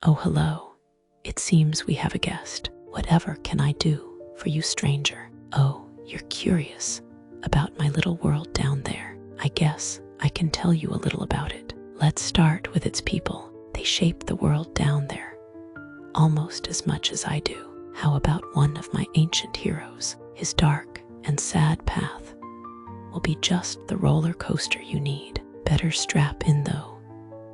"Oh, hello. It seems we have a guest. Whatever can I do for you, stranger? Oh, you're curious about my little world down there. I guess I can tell you a little about it. Let's start with its people. They shape the world down there almost as much as I do. How about one of my ancient heroes? His dark and sad path will be just the roller coaster you need. Better strap in though.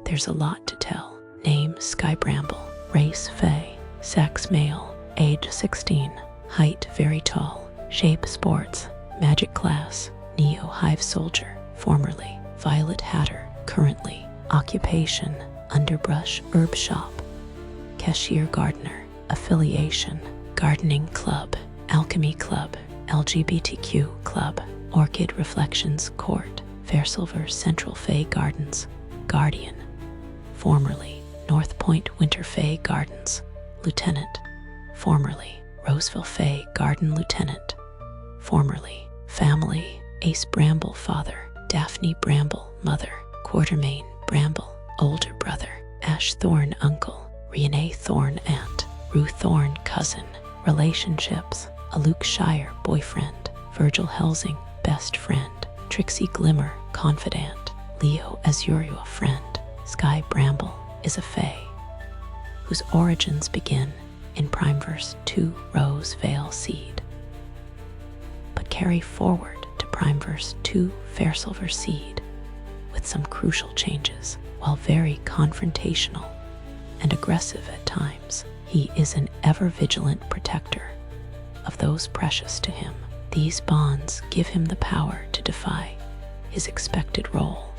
There's a lot to tell. Name Skye Bramble. Race Fae. Sex male. Age 16. Height very tall. Shape sports. Magic class. Neo Hive soldier. Formerly Violet Hatter. Currently occupation underbrush herb shop. Cashier gardener. Affiliation gardening club. Alchemy club. LGBTQ club. Orchid Reflections Court. Fairsilver Central Fae Gardens. Guardian. Formerly North Point Winter Fae Gardens. Lieutenant. Formerly Roseville Fae Garden Lieutenant. Formerly Family. Ace Bramble father. Daphne Bramble mother. Quartermain Bramble older brother. Ash Thorn uncle. Renee Thorn aunt. Rue Thorn cousin. Relationships. Luke Shire boyfriend. Virgil Helsing best friend. Trixie Glimmer confidant. Leo Azurua friend. Skye Bramble is a fae whose origins begin in Primeverse 2 Rose Vale Seed, but carry forward to Primeverse 2 Fairsilver Seed with some crucial changes. While very confrontational and aggressive at times, he is an ever-vigilant protector of those precious to him. These bonds give him the power to defy his expected role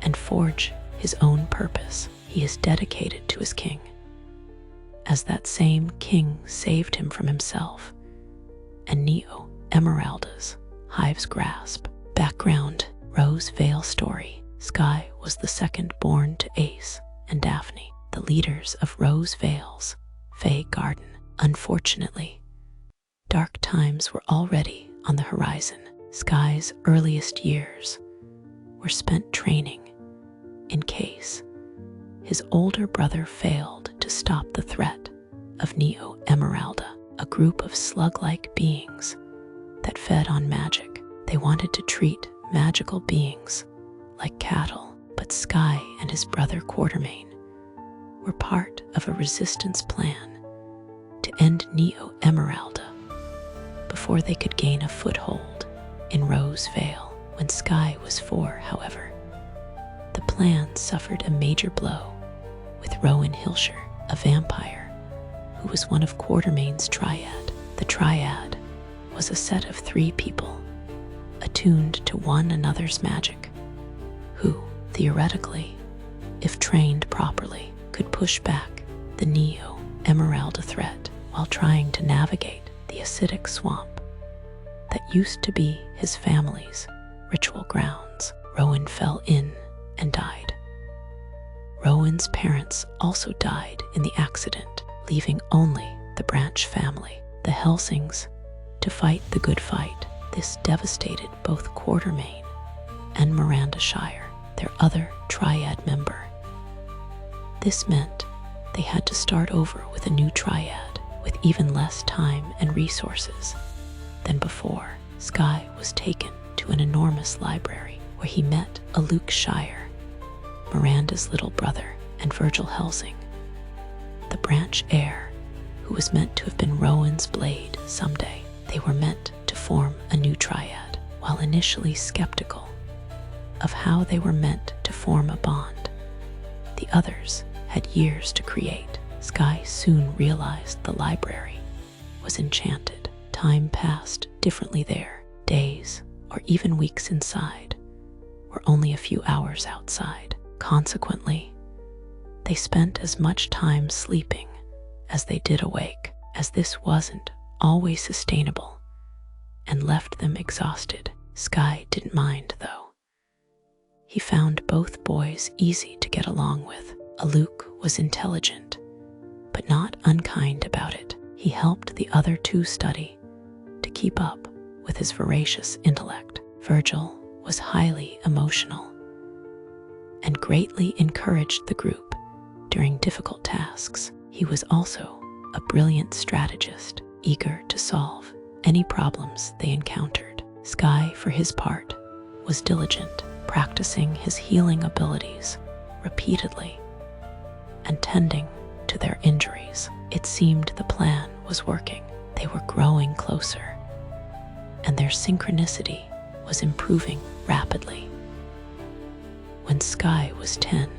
and forge his own purpose. He is dedicated to his king, as that same king saved him from himself and Neo Emeralda's hive's grasp. Background. Rose Vale story. Skye was the second born to Ace and Daphne, the leaders of Rose Vale's Fae Garden. Unfortunately, dark times were already on the horizon. Skye's earliest years were spent training in case his older brother failed to stop the threat of Neo Emeralda, a group of slug-like beings that fed on magic. They wanted to treat magical beings like cattle, but Skye and his brother Quartermain were part of a resistance plan to end Neo Emeralda before they could gain a foothold in Rose Vale. When Skye was 4, however, the plan suffered a major blow with Rowan Hilshire, a vampire who was one of Quartermain's triad. The triad was a set of 3 people attuned to one another's magic, who, theoretically, if trained properly, could push back the Neo Emeralda threat while trying to navigate the acidic swamp that used to be his family's ritual grounds. Rowan fell in and died. Rowan's parents also died in the accident, leaving only the Branch family, the Helsings, to fight the good fight. This devastated both Quartermain and Miranda Shire, their other triad member. This meant they had to start over with a new triad with even less time and resources than before. Skye was taken to an enormous library where he met a Luke Shire, Miranda's little brother, and Virgil Helsing, the Branch heir, who was meant to have been Rowan's blade someday. They were meant to form a new triad. While initially skeptical of how they were meant to form a bond the others had years to create, Skye soon realized the library was enchanted. Time passed differently there. Days, or even weeks inside, were only a few hours outside. Consequently, they spent as much time sleeping as they did awake, as this wasn't always sustainable and left them exhausted. Skye didn't mind, though. He found both boys easy to get along with. Luke was intelligent, but not unkind about it. He helped the other 2 study to keep up with his voracious intellect. Virgil was highly emotional and greatly encouraged the group during difficult tasks. He was also a brilliant strategist, eager to solve any problems they encountered. Skye, for his part, was diligent, practicing his healing abilities repeatedly and tending to their injuries. It seemed the plan was working. They were growing closer, and their synchronicity was improving rapidly. When Skye was 10,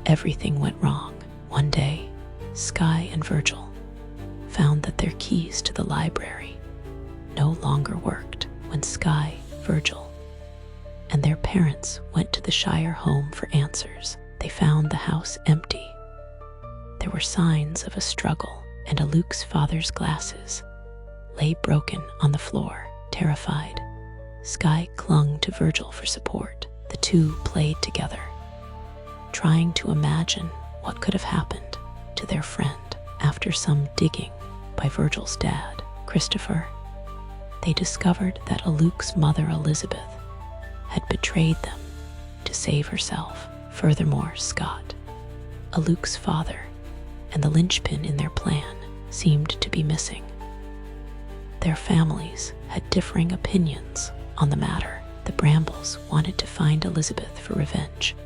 everything went wrong. One day, Skye and Virgil found that their keys to the library no longer worked. When Skye, Virgil, and their parents went to the Shire home for answers, they found the house empty. There were signs of a struggle, and Luke's father's glasses lay broken on the floor. Terrified, Skye clung to Virgil for support. The two played together, trying to imagine what could have happened to their friend. After some digging by Virgil's dad, Christopher, they discovered that Luke's mother, Elizabeth, had betrayed them to save herself. Furthermore, Scott, Luke's father, and the linchpin in their plan seemed to be missing. Their families had differing opinions on the matter. The Brambles wanted to find Elizabeth for revenge,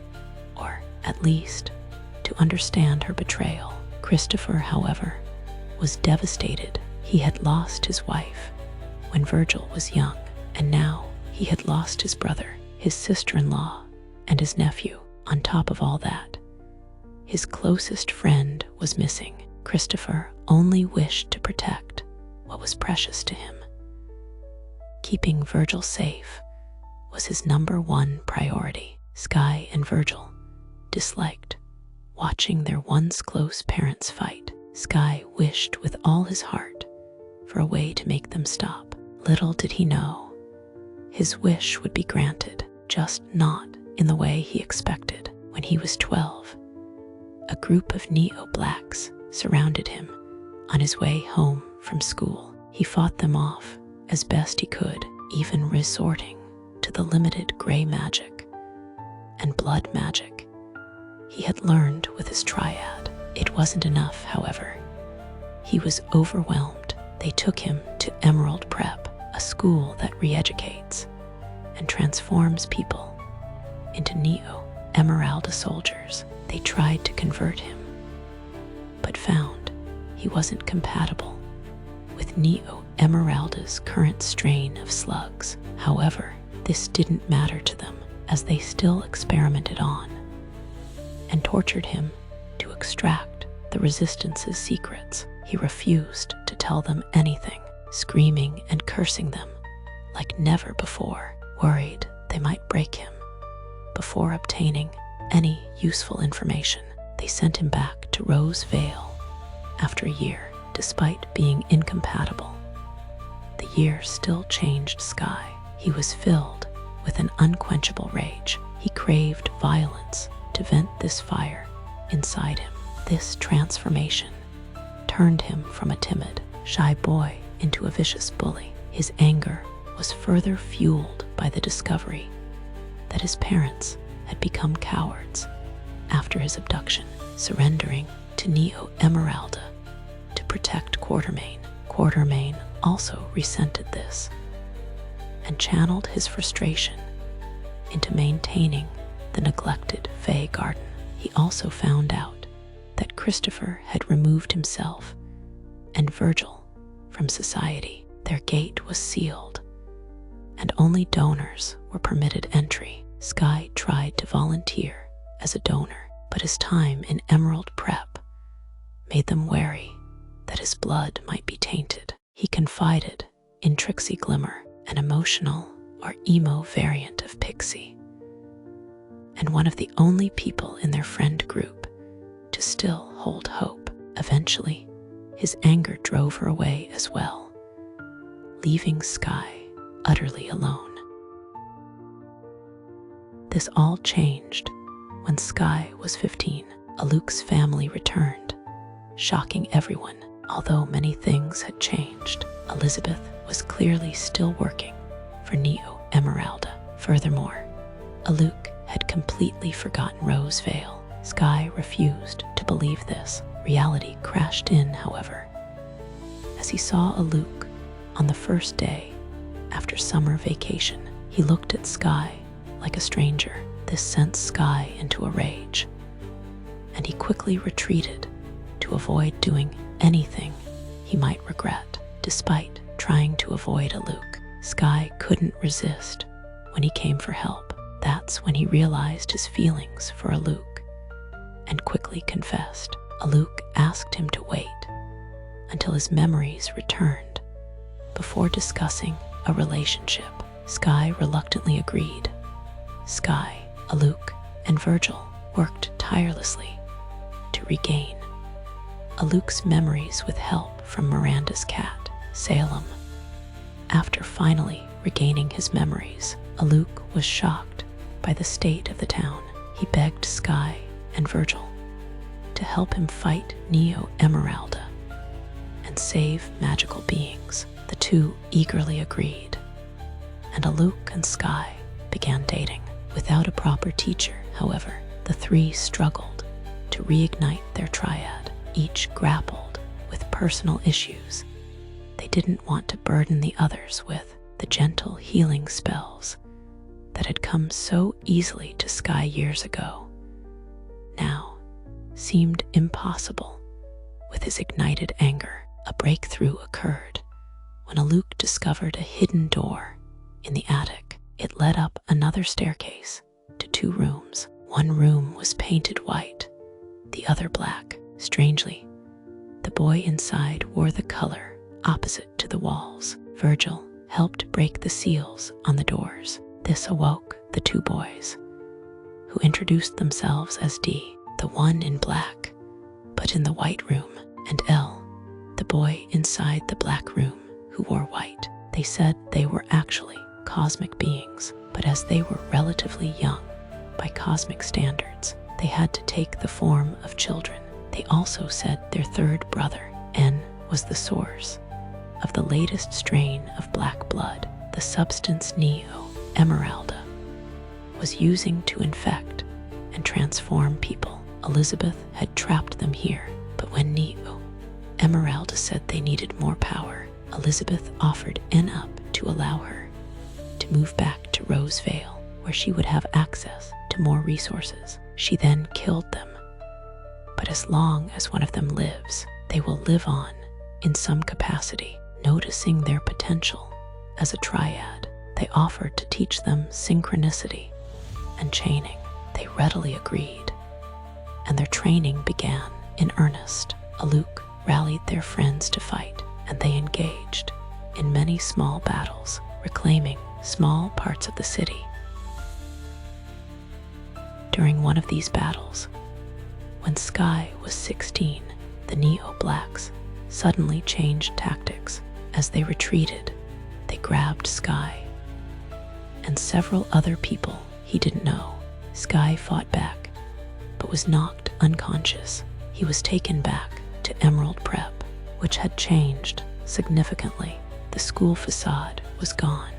or at least to understand her betrayal. Christopher, however, was devastated. He had lost his wife when Virgil was young, and now he had lost his brother, his sister-in-law, and his nephew. On top of all that, his closest friend was missing. Christopher only wished to protect what was precious to him. Keeping Virgil safe was his #1 priority. Skye and Virgil disliked watching their once close parents fight. Skye wished with all his heart for a way to make them stop. Little did he know, his wish would be granted, just not in the way he expected. When he was 12, a group of neo-blacks surrounded him on his way home from school. He fought them off as best he could, even resorting to the limited gray magic and blood magic he had learned with his triad. It wasn't enough, however. He was overwhelmed. They took him to Emerald Prep, a school that re-educates and transforms people into Neo-Emeralda soldiers. They tried to convert him, but found he wasn't compatible with Neo-Emeralda's current strain of slugs. However, this didn't matter to them, as they still experimented on and tortured him to extract the Resistance's secrets. He refused to tell them anything, screaming and cursing them like never before, worried they might break him before obtaining any useful information. They sent him back to Rose Vale after a year. Despite being incompatible, the year still changed Skye. He was filled with an unquenchable rage. He craved violence to vent this fire inside him. This transformation turned him from a timid, shy boy into a vicious bully. His anger was further fueled by the discovery that his parents had become cowards after his abduction, surrendering to Neo-Emeralda to protect Quartermain. Quartermain also resented this and channeled his frustration into maintaining the neglected Fey Garden. He also found out that Christopher had removed himself and Virgil from society. Their gate was sealed, and only donors were permitted entry. Skye tried to volunteer as a donor, but his time in Emerald Prep made them wary that his blood might be tainted. He confided in Trixie Glimmer, an emotional or emo variant of Pixie, and one of the only people in their friend group to still hold hope. Eventually, his anger drove her away as well, leaving Skye utterly alone. This all changed when Skye was 15. Luke's family returned, shocking everyone. Although many things had changed, Elizabeth was clearly still working for Neo-Emeralda. Furthermore, Luke had completely forgotten Rose Vale. Skye refused to believe this. Reality crashed in, however, as he saw Aluk on the first day after summer vacation. He looked at Skye like a stranger. This sent Skye into a rage, and he quickly retreated to avoid doing anything he might regret. Despite trying to avoid Aluk, Skye couldn't resist when he came for help. That's when he realized his feelings for Aluk and quickly confessed. Aluk asked him to wait until his memories returned before discussing a relationship. Skye reluctantly agreed. Skye, Aluk, and Virgil worked tirelessly to regain Aluk's memories with help from Miranda's cat, Salem. After finally regaining his memories, Aluk was shocked by the state of the town. He begged Skye and Virgil to help him fight Neo Emeralda and save magical beings. The two eagerly agreed, and Aluk and Skye began dating. Without a proper teacher, however, the three struggled to reignite their triad. Each grappled with personal issues. They didn't want to burden the others with the gentle healing spells that had come so easily to Skye years ago. Now seemed impossible with his ignited anger. A breakthrough occurred when Aluk discovered a hidden door in the attic. It led up another staircase to two rooms. One room was painted white, the other black. Strangely, the boy inside wore the color opposite to the walls. Virgil helped break the seals on the doors. This awoke the two boys, who introduced themselves as D, the one in black, but in the white room, and L, the boy inside the black room, who wore white. They said they were actually cosmic beings, but as they were relatively young by cosmic standards, they had to take the form of children. They also said their third brother, N, was the source of the latest strain of black blood, the substance Neo Emeralda was using to infect and transform people. Elizabeth had trapped them here, but when Neo Emeralda said they needed more power, Elizabeth offered N up to allow her to move back to Rosevale, where she would have access to more resources. She then killed them. But as long as one of them lives, they will live on in some capacity. Noticing their potential as a triad, they offered to teach them synchronicity and chaining. They readily agreed, and their training began in earnest. Aluk rallied their friends to fight, and they engaged in many small battles, reclaiming small parts of the city. During one of these battles, when Skye was 16, the Neo-Blacks suddenly changed tactics. As they retreated, they grabbed Skye and several other people he didn't know. Skye fought back, but was knocked unconscious. He was taken back to Emerald Prep, which had changed significantly. The school facade was gone.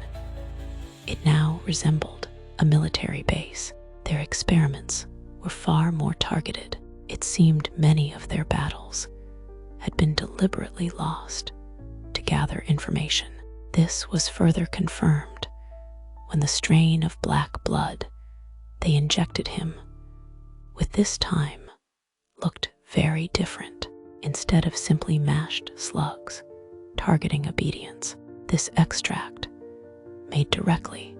It now resembled a military base. Their experiments were far more targeted. It seemed many of their battles had been deliberately lost to gather information. This was further confirmed when the strain of black blood they injected him with this time looked very different. Instead of simply mashed slugs targeting obedience, this extract, made directly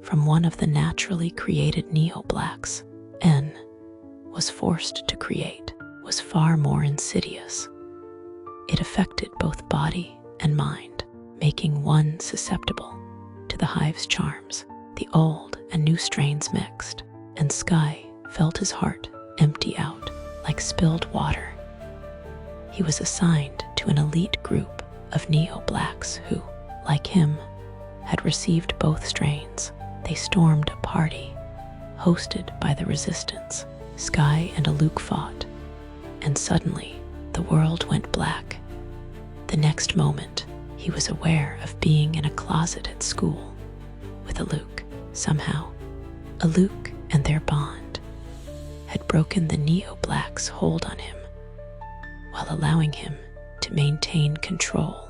from one of the naturally created Neo-Blacks N was forced to create, was far more insidious. It affected both body and mind, making one susceptible to the hive's charms. The old and new strains mixed, and Skye felt his heart empty out like spilled water. He was assigned to an elite group of Neo-Blacks who, like him, had received both strains. They stormed a party hosted by the Resistance. Skye and Aluk fought, and suddenly the world went black. The next moment, he was aware of being in a closet at school with Aluk. Somehow, Aluk and their bond had broken the Neo-Black's hold on him, while allowing him to maintain control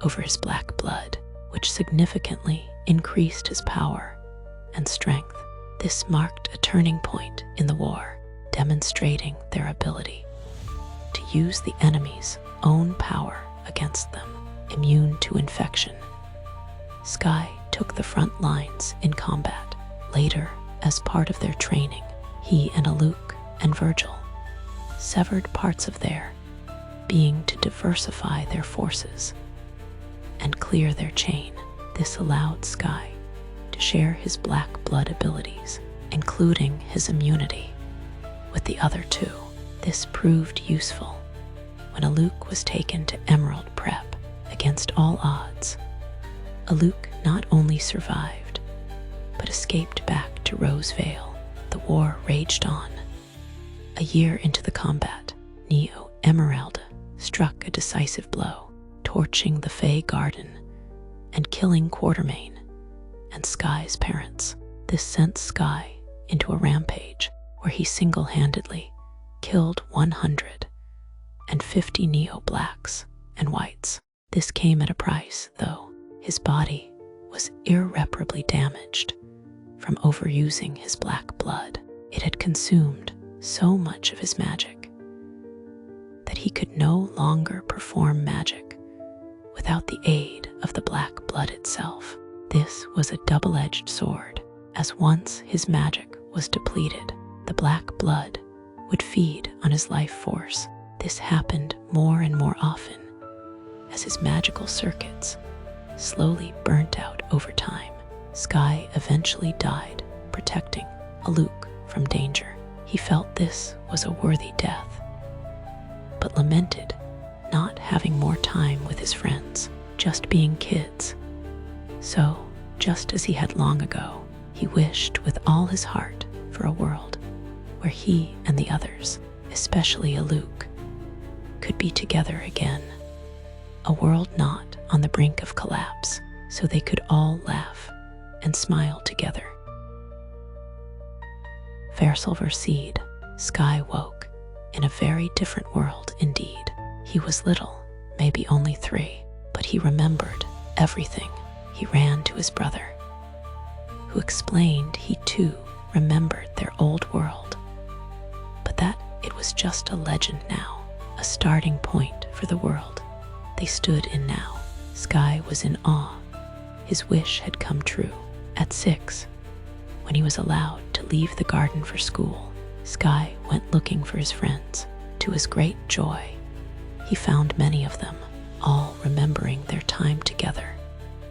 over his black blood, which significantly increased his power and strength. This marked a turning point in the war, demonstrating their ability to use the enemy's own power against them. Immune to infection, Skye took the front lines in combat. Later, as part of their training, he and Luke and Virgil severed parts of their being to diversify their forces and clear their chain. This allowed Skye to share his black blood abilities, including his immunity, with the other two. This proved useful when Luke was taken to Emerald Prep. Against all odds, Luke not only survived, but escaped back to Rosevale. The war raged on. A year into the combat, Neo Emeralda struck a decisive blow, torching the Fey Garden and killing Quartermain and Skye's parents. This sent Skye into a rampage where he single-handedly killed 150 Neo-Blacks and Whites. This came at a price, though. His body was irreparably damaged from overusing his black blood. It had consumed so much of his magic that he could no longer perform magic without the aid of the black blood itself. This was a double-edged sword, as once his magic was depleted, the black blood would feed on his life force. This happened more and more often as his magical circuits slowly burnt out over time. Skye eventually died, protecting Luke from danger. He felt this was a worthy death, but lamented not having more time with his friends, just being kids. So, just as he had long ago, he wished with all his heart for a world where he and the others, especially Luke, could be together again. A world not on the brink of collapse, so they could all laugh and smile together. Fairsilver Seed, Skye woke in a very different world indeed. He was little, maybe only 3, but he remembered everything. He ran to his brother, who explained he too remembered their old world, but that it was just a legend now, a starting point for the world they stood in now. Skye was in awe. His wish had come true. At 6, when he was allowed to leave the garden for school, Skye went looking for his friends. To his great joy, he found many of them, all remembering their time together.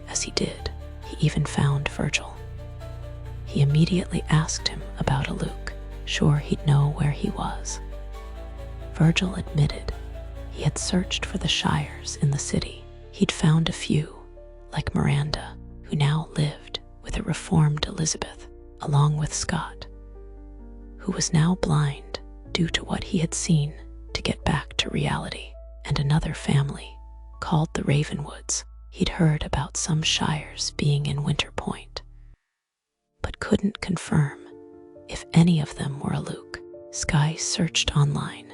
As he did, he even found Virgil. He immediately asked him about Luke, sure he'd know where he was. Virgil admitted he had searched for the Shires in the city. He'd found a few, like Miranda, who now lived with a reformed Elizabeth, along with Scott, who was now blind due to what he had seen to get back to reality, and another family called the Ravenwoods. He'd heard about some Shires being in Winter Point, but couldn't confirm if any of them were Luke. Skye searched online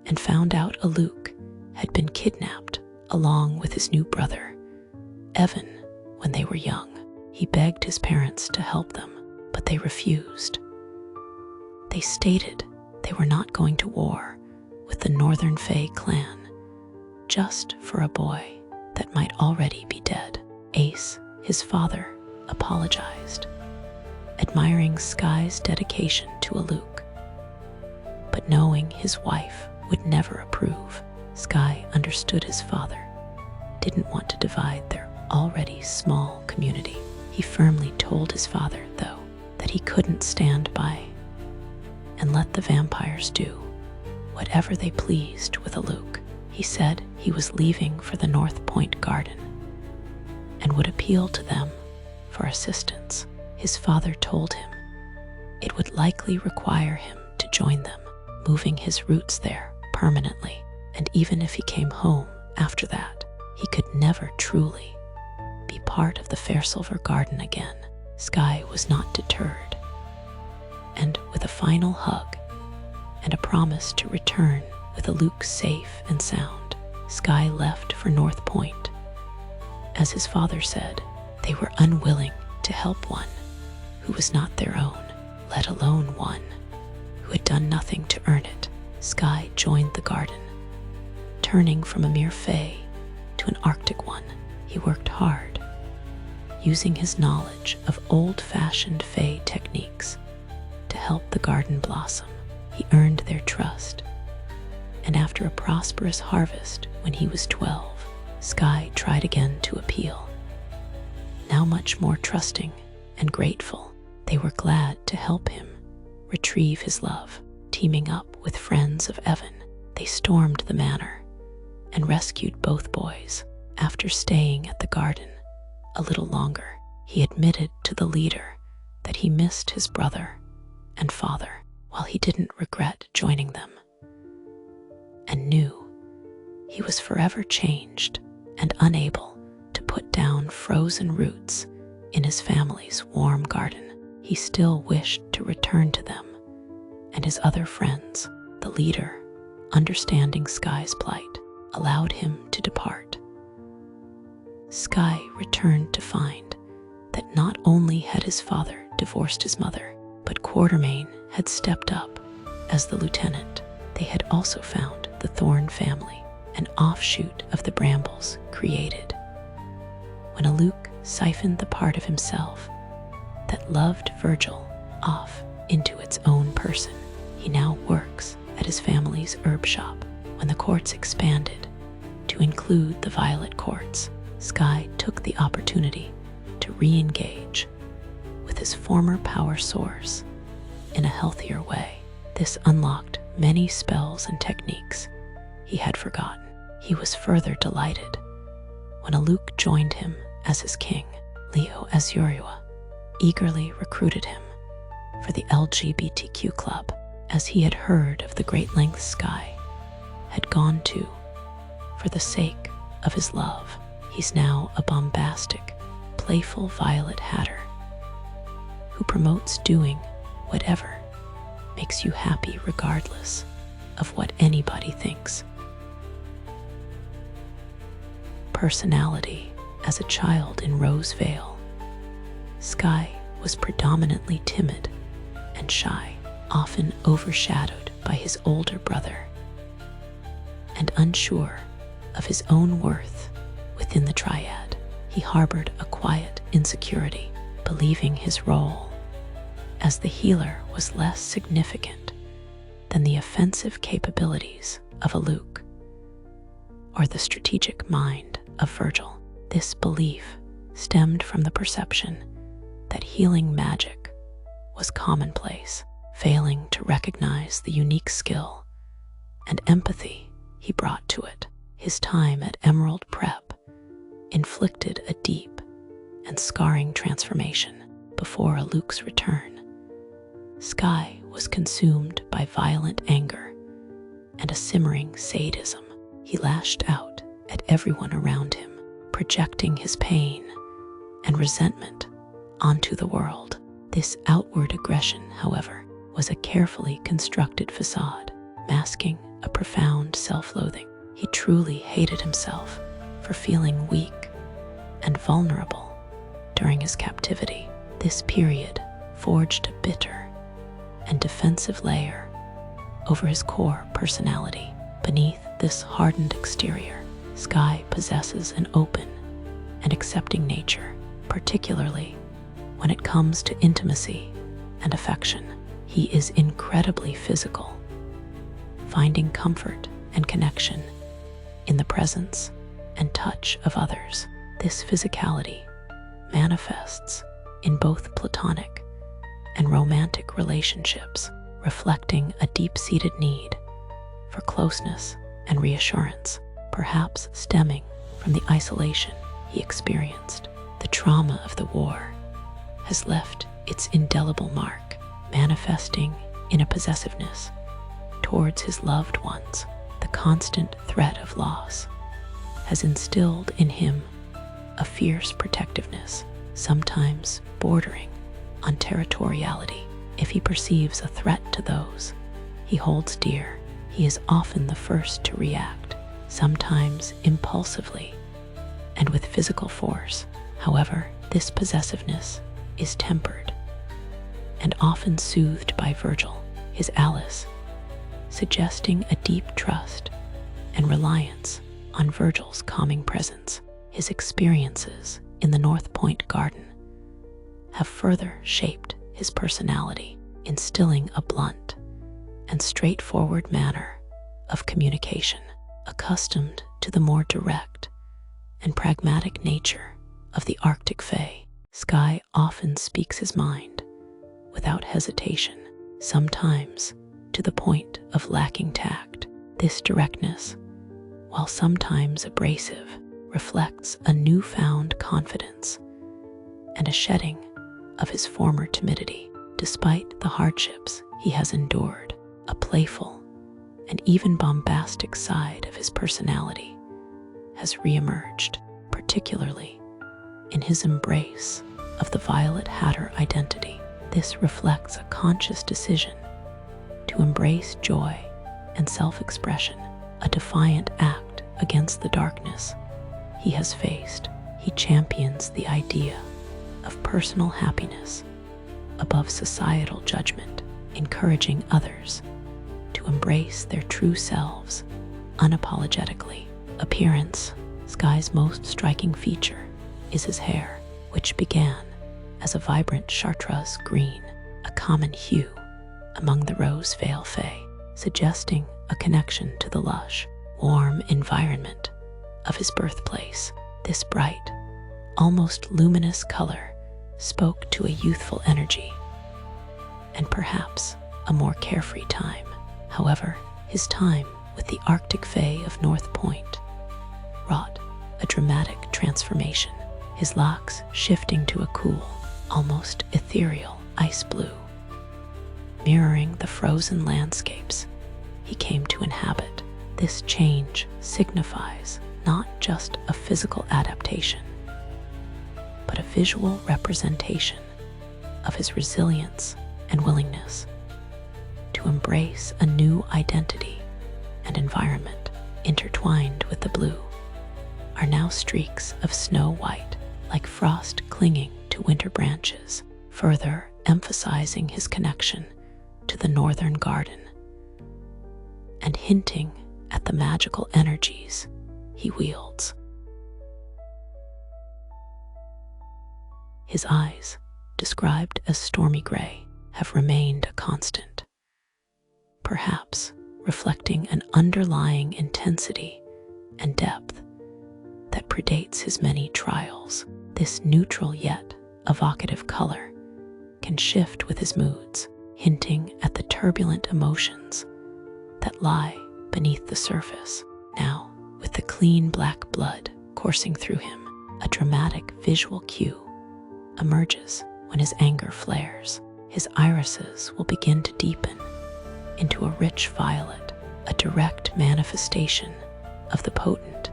and found out Luke had been kidnapped along with his new brother, Evan, when they were young. He begged his parents to help them, but they refused. They stated they were not going to war with the Northern Fae clan just for a boy that might already be dead. Ace, his father, apologized, admiring Skye's dedication to Luke, but knowing his wife would never approve. Skye understood his father didn't want to divide their already small community. He firmly told his father, though, that he couldn't stand by and let the vampires do whatever they pleased with Luke. He said he was leaving for the North Point Garden and would appeal to them for assistance. His father told him it would likely require him to join them, moving his roots there permanently, and even if he came home after that, he could never truly be part of the Fairsilver Garden again. Skye was not deterred. and with a final hug and a promise to return with Luke safe and sound, Skye left for North Point. As his father said, they were unwilling to help one who was not their own, let alone one who had done nothing to earn it. Skye joined the garden, turning from a mere fae to an Arctic one. He worked hard, using his knowledge of old-fashioned fae techniques to help the garden blossom. He earned their trust, and after a prosperous harvest when he was 12, Skye tried again to appeal. Now much more trusting and grateful, they were glad to help him retrieve his love. Teaming up with friends of Evan, they stormed the manor and rescued both boys. After staying at the garden a little longer, he admitted to the leader that he missed his brother and father, while he didn't regret joining them, and knew he was forever changed and unable to put down frozen roots in his family's warm garden. He still wished to return to them and his other friends. The leader, understanding Skye's plight, allowed him to depart. Skye returned to find that not only had his father divorced his mother, but Quartermain had stepped up as the lieutenant. They had also found the Thorn family, an offshoot of the Brambles, created when Luke siphoned the part of himself that loved Virgil off into its own person. He now works at his family's herb shop. When the courts expanded to include the Violet Courts, Skye took the opportunity to re-engage with his former power source in a healthier way. This unlocked many spells and techniques he had forgotten. He was further delighted when Luke joined him as his king. Leo Azuriwa eagerly recruited him for the LGBTQ club, as he had heard of the great lengths Skye had gone to for the sake of his love. He's now a bombastic, playful Violet Hatter who promotes doing whatever makes you happy regardless of what anybody thinks. Personality. As a child in Rosevale, Skye was predominantly timid and shy, often overshadowed by his older brother, and unsure of his own worth within the triad. He harbored a quiet insecurity, believing his role as the healer was less significant than the offensive capabilities of Luke or the strategic mind of Virgil. This belief stemmed from the perception that healing magic was commonplace, failing to recognize the unique skill and empathy he brought to it. His time at Emerald Prep inflicted a deep and scarring transformation. Before Luke's return, Skye was consumed by violent anger and a simmering sadism. He lashed out at everyone around him, projecting his pain and resentment onto the world. This outward aggression, however, was a carefully constructed facade, masking a profound self-loathing. He truly hated himself for feeling weak and vulnerable during his captivity. This period forged a bitter and defensive layer over his core personality. Beneath this hardened exterior, Skye possesses an open and accepting nature, particularly when it comes to intimacy and affection. He is incredibly physical, finding comfort and connection in the presence and touch of others. This physicality manifests in both platonic and romantic relationships, reflecting a deep-seated need for closeness and reassurance, perhaps stemming from the isolation he experienced. The trauma of the war has left its indelible mark, manifesting in a possessiveness towards his loved ones. The constant threat of loss has instilled in him a fierce protectiveness, sometimes bordering on territoriality. If he perceives a threat to those he holds dear, he is often the first to react, sometimes impulsively and with physical force. However, this possessiveness is tempered and often soothed by Virgil, his Alice, suggesting a deep trust and reliance on Virgil's calming presence. His experiences in the North Point garden have further shaped his personality, instilling a blunt and straightforward manner of communication. Accustomed to the more direct and pragmatic nature of the Arctic Fae, Skye often speaks his mind without hesitation, sometimes to the point of lacking tact. This directness, while sometimes abrasive, reflects a newfound confidence and a shedding of his former timidity. Despite the hardships he has endured, a playful and even bombastic side of his personality has reemerged, particularly in his embrace of the Violet Hatter identity. This reflects a conscious decision to embrace joy and self-expression, a defiant act against the darkness he has faced. He champions the idea of personal happiness above societal judgment, encouraging others to embrace their true selves unapologetically. Appearance: Skye's most striking feature is his hair, which began as a vibrant chartreuse green, a common hue among the Rosevale Fae, suggesting a connection to the lush, warm environment of his birthplace. This bright, almost luminous color spoke to a youthful energy and perhaps a more carefree time. However, his time with the Arctic Fae of North Point wrought a dramatic transformation, his locks shifting to a cool, almost ethereal ice blue, mirroring the frozen landscapes he came to inhabit. This change signifies not just a physical adaptation, but a visual representation of his resilience and willingness to embrace a new identity and environment. Intertwined with the blue are now streaks of snow white, like frost clinging to winter branches, further emphasizing his connection to the northern garden and hinting at the magical energies he wields. His eyes, described as stormy gray, have remained a constant, perhaps reflecting an underlying intensity and depth that predates his many trials. This neutral yet evocative color can shift with his moods, hinting at the turbulent emotions that lie beneath the surface. Now, with the clean black blood coursing through him, a dramatic visual cue emerges when his anger flares. His irises will begin to deepen into a rich violet, a direct manifestation of the potent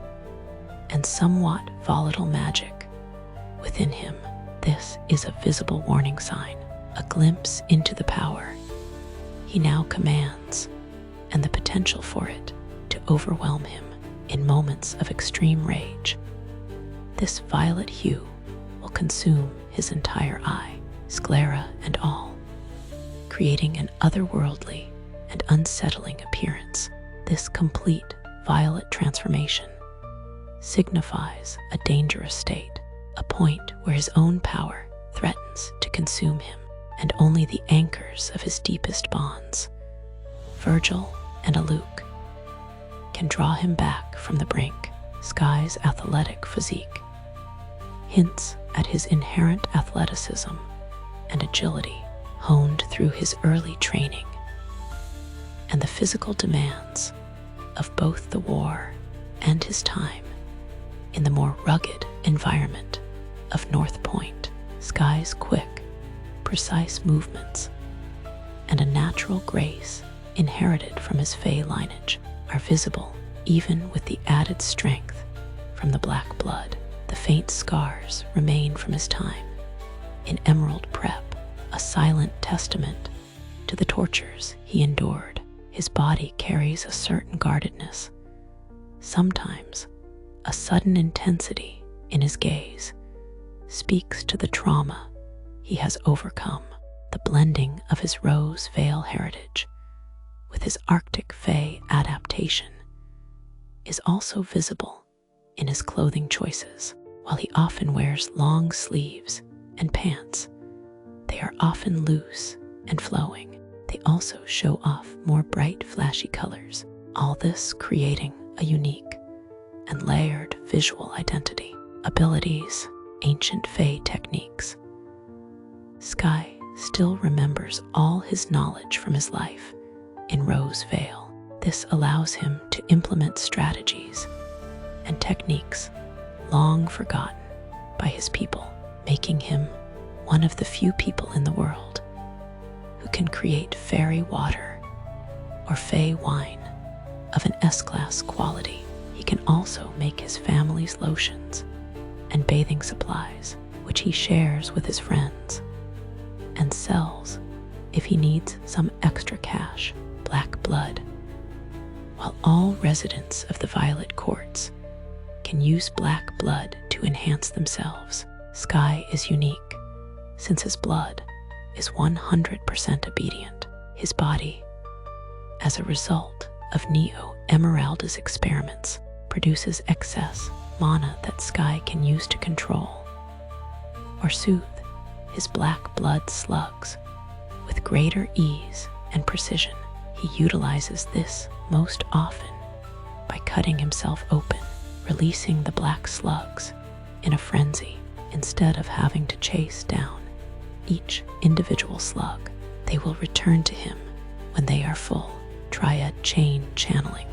and somewhat volatile magic within him. This is a visible warning sign, a glimpse into the power he now commands and the potential for it to overwhelm him in moments of extreme rage. This violet hue will consume his entire eye, sclera and all, creating an otherworldly and unsettling appearance. This complete violet transformation signifies a dangerous state, a point where his own power threatens to consume him, and only the anchors of his deepest bonds, Virgil and Luke, can draw him back from the brink. Skye's athletic physique hints at his inherent athleticism and agility, honed through his early training and the physical demands of both the war and his time in the more rugged environment of North Point. Skye's quick, precise movements and a natural grace inherited from his Fae lineage are visible even with the added strength from the black blood. The faint scars remain from his time in Emerald Prep, a silent testament to the tortures he endured. His body carries a certain guardedness, sometimes a sudden intensity in his gaze speaks to the trauma he has overcome. The blending of his Rose Vale heritage with his Arctic Fae adaptation is also visible in his clothing choices. While he often wears long sleeves and pants, they are often loose and flowing. They also show off more bright, flashy colors, all this creating a unique and layered visual identity. Abilities, ancient Fae techniques. Skye still remembers all his knowledge from his life in Rose Vale. This allows him to implement strategies and techniques long forgotten by his people, making him one of the few people in the world who can create fairy water or Fae wine of an S-class quality. He can also make his family's lotions and bathing supplies, which he shares with his friends and sells if he needs some extra cash. Black blood. While all residents of the Violet Courts can use black blood to enhance themselves, Skye is unique since his blood is 100% obedient. His body, as a result of Neo Emeralda's experiments, produces excess mana that Skye can use to control or soothe his black blood slugs with greater ease and precision. He utilizes this most often by cutting himself open, releasing the black slugs in a frenzy. Instead of having to chase down each individual slug, they will return to him when they are full. Triad chain channeling.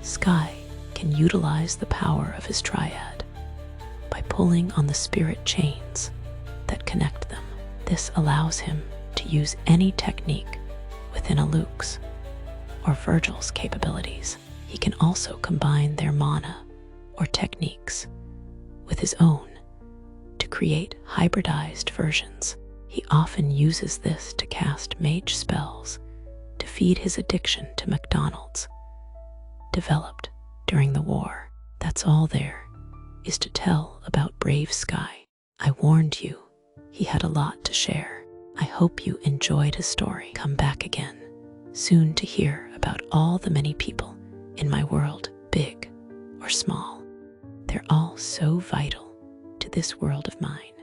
Skye can utilize the power of his triad by pulling on the spirit chains that connect them. This allows him to use any technique within a Luke's or Virgil's capabilities. He can also combine their mana or techniques with his own to create hybridized versions. He often uses this to cast mage spells to feed his addiction to McDonald's, developed during the war. That's all there is to tell about brave Skye. I warned you, he had a lot to share. I hope you enjoyed his story. Come back again soon to hear about all the many people in my world, big or small. They're all so vital to this world of mine.